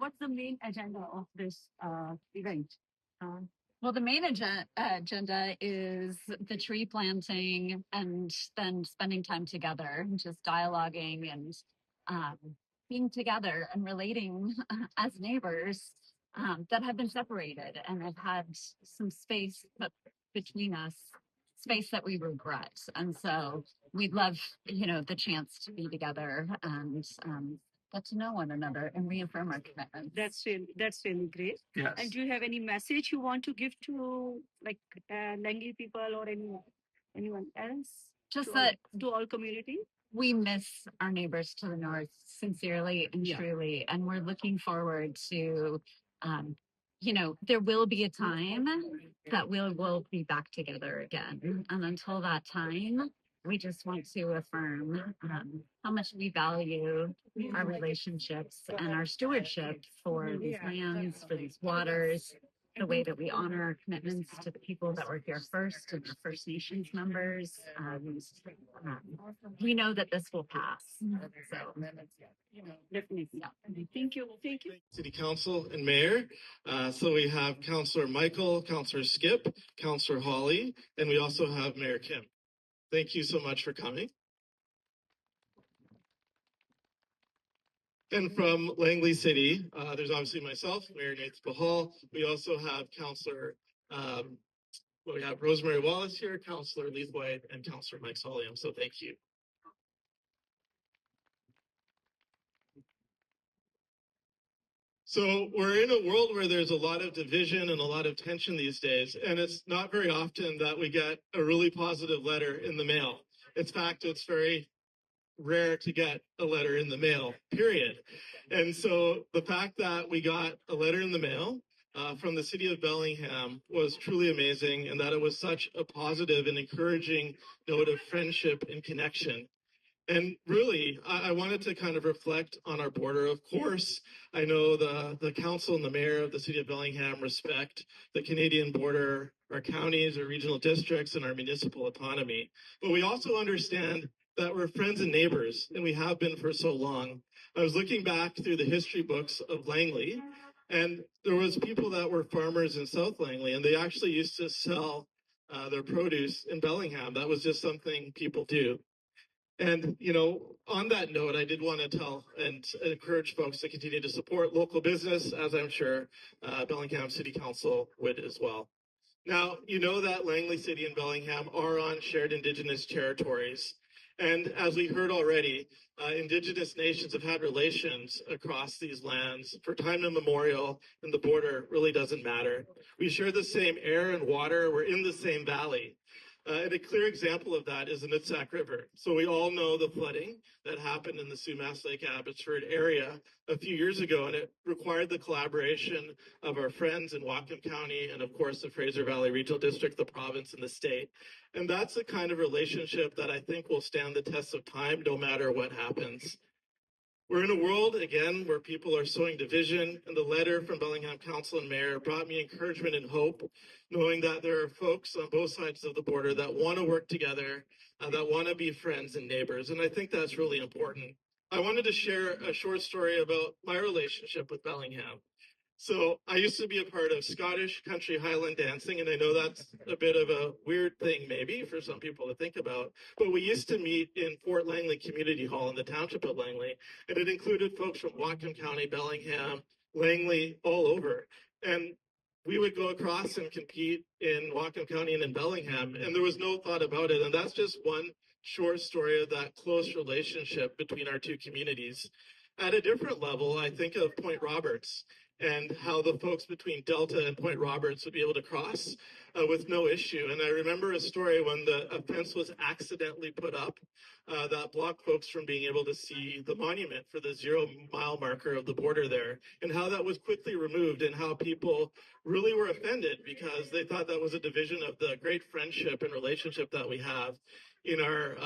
what's the main agenda of this event? Well, the main agenda is the tree planting and then spending time together, just dialoguing and um, being together and relating as neighbors that have been separated and have had some space between us, space that we regret. And so we'd love, the chance to be together and get to know one another and reaffirm our commitments. That's really great. Yes. And do you have any message you want to give to Langley people or anyone else? Just that to all community. We miss our neighbors to the north sincerely and truly, and we're looking forward to, there will be a time that we'll be back together again. And until that time, we just want to affirm how much we value our relationships and our stewardship for these lands, for these waters, the way that we honor our commitments to the people that were here first and the First Nations members. We know that this will pass. So, definitely. Yeah. Thank you. Thank you. City Council and Mayor. So we have Councillor Michael, Councillor Skip, Councillor Holly, and we also have Mayor Kim. Thank you so much for coming. And from Langley City, there's obviously myself, Mayor Nathan Bahal. We also have Councillor, we have Rosemary Wallace here, Councillor Leith White, and Councillor Mike Solium. So thank you. So we're in a world where there's a lot of division and a lot of tension these days, and it's not very often that we get a really positive letter in the mail. In fact, it's very rare to get a letter in the mail, period. And so the fact that we got a letter in the mail from the city of Bellingham was truly amazing, and that it was such a positive and encouraging note of friendship and connection. And really, I wanted to kind of reflect on our border. Of course, I know the council and the mayor of the city of Bellingham respect the Canadian border, our counties, our regional districts, and our municipal autonomy. But we also understand that we're friends and neighbors, and we have been for so long. I was looking back through the history books of Langley, and there was people that were farmers in South Langley, and they actually used to sell their produce in Bellingham. That was just something people do. And, on that note, I did want to tell and encourage folks to continue to support local business, as I'm sure Bellingham City Council would as well. Now, you know that Langley City and Bellingham are on shared Indigenous territories. And as we heard already, Indigenous nations have had relations across these lands for time immemorial, and the border really doesn't matter. We share the same air and water. We're in the same valley. And a clear example of that is the Nutsack River. So we all know the flooding that happened in the Sumas Lake Abbotsford area a few years ago, and it required the collaboration of our friends in Whatcom County and, of course, the Fraser Valley Regional District, the province, and the state. And that's the kind of relationship that I think will stand the test of time no matter what happens. We're in a world, again, where people are sowing division, and the letter from Bellingham Council and Mayor brought me encouragement and hope, knowing that there are folks on both sides of the border that want to work together, that want to be friends and neighbors, and I think that's really important. I wanted to share a short story about my relationship with Bellingham. So I used to be a part of Scottish country Highland dancing, and I know that's a bit of a weird thing maybe for some people to think about, but we used to meet in Fort Langley Community Hall in the township of Langley, and it included folks from Whatcom County, Bellingham, Langley, all over. And we would go across and compete in Whatcom County and in Bellingham, and there was no thought about it. And that's just one short story of that close relationship between our two communities. At a different level, I think of Point Roberts and how the folks between Delta and Point Roberts would be able to cross with no issue. And I remember a story when a fence was accidentally put up that blocked folks from being able to see the monument for the 0-mile marker of the border there, and how that was quickly removed, and how people really were offended because they thought that was a division of the great friendship and relationship that we have in our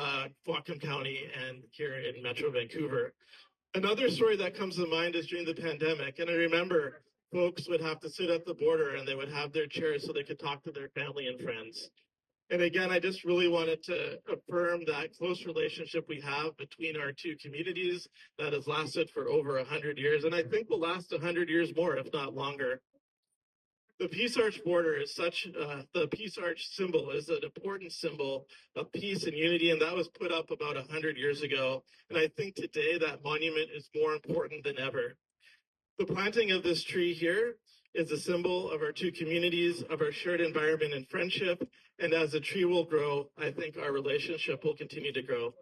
Whatcom County and here in Metro Vancouver. Another story that comes to mind is during the pandemic, and I remember folks would have to sit at the border and they would have their chairs so they could talk to their family and friends. And again, I just really wanted to affirm that close relationship we have between our two communities that has lasted for over 100 years, and I think will last 100 years more, if not longer. The Peace Arch border is the Peace Arch symbol is an important symbol of peace and unity, and that was put up about 100 years ago. And I think today that monument is more important than ever. The planting of this tree here is a symbol of our two communities, of our shared environment and friendship. And as the tree will grow, I think our relationship will continue to grow.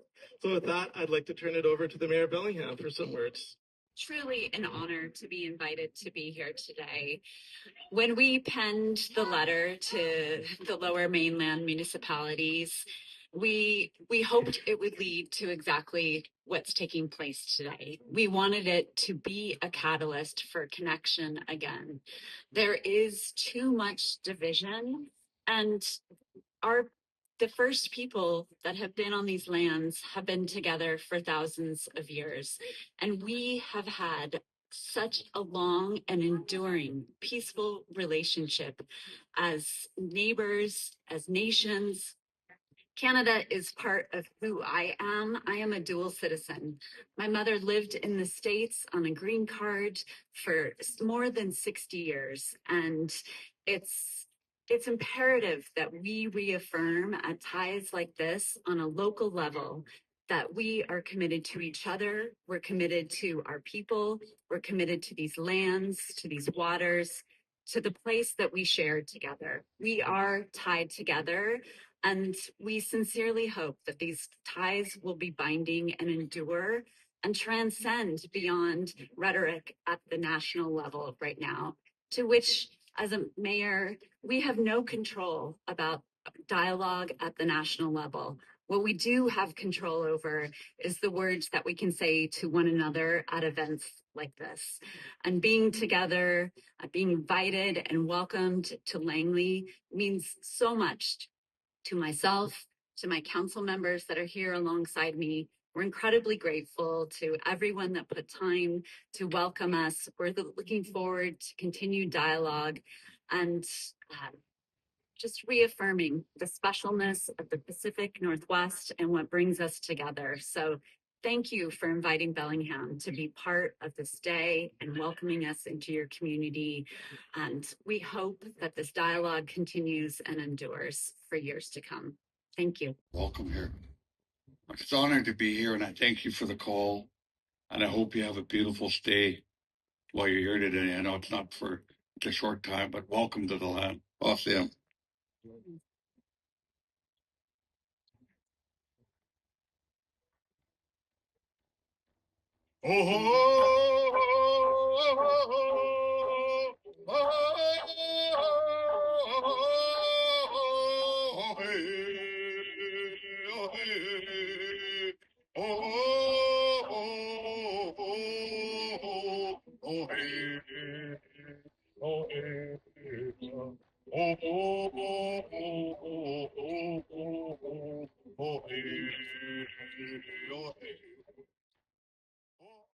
So with that, I'd like to turn it over to the Mayor of Bellingham for some words. Truly an honor to be invited to be here today. When we penned the letter to the Lower Mainland municipalities, we hoped it would lead to exactly what's taking place today. We wanted it to be a catalyst for connection again. There is too much division, and the first people that have been on these lands have been together for thousands of years, and we have had such a long and enduring peaceful relationship as neighbors, as nations. Canada is part of who I am. I am a dual citizen. My mother lived in the States on a green card for more than 60 years. And it's imperative that we reaffirm at ties like this on a local level that we are committed to each other. We're committed to our people. We're committed to these lands, to these waters, to the place that we shared together. We are tied together, and we sincerely hope that these ties will be binding and endure and transcend beyond rhetoric at the national level right now, to which, as a mayor, we have no control about dialogue at the national level. What we do have control over is the words that we can say to one another at events like this. And being together, being invited and welcomed to Langley means so much to myself, to my council members that are here alongside me. We're incredibly grateful to everyone that put time to welcome us. We're looking forward to continued dialogue and just reaffirming the specialness of the Pacific Northwest and what brings us together. So thank you for inviting Bellingham to be part of this day and welcoming us into your community. And we hope that this dialogue continues and endures for years to come. Thank you. Welcome here. It's an honor to be here, and I thank you for the call. And I hope you have a beautiful stay while you're here today. I know it's not for a short time, but welcome to the land. Awesome.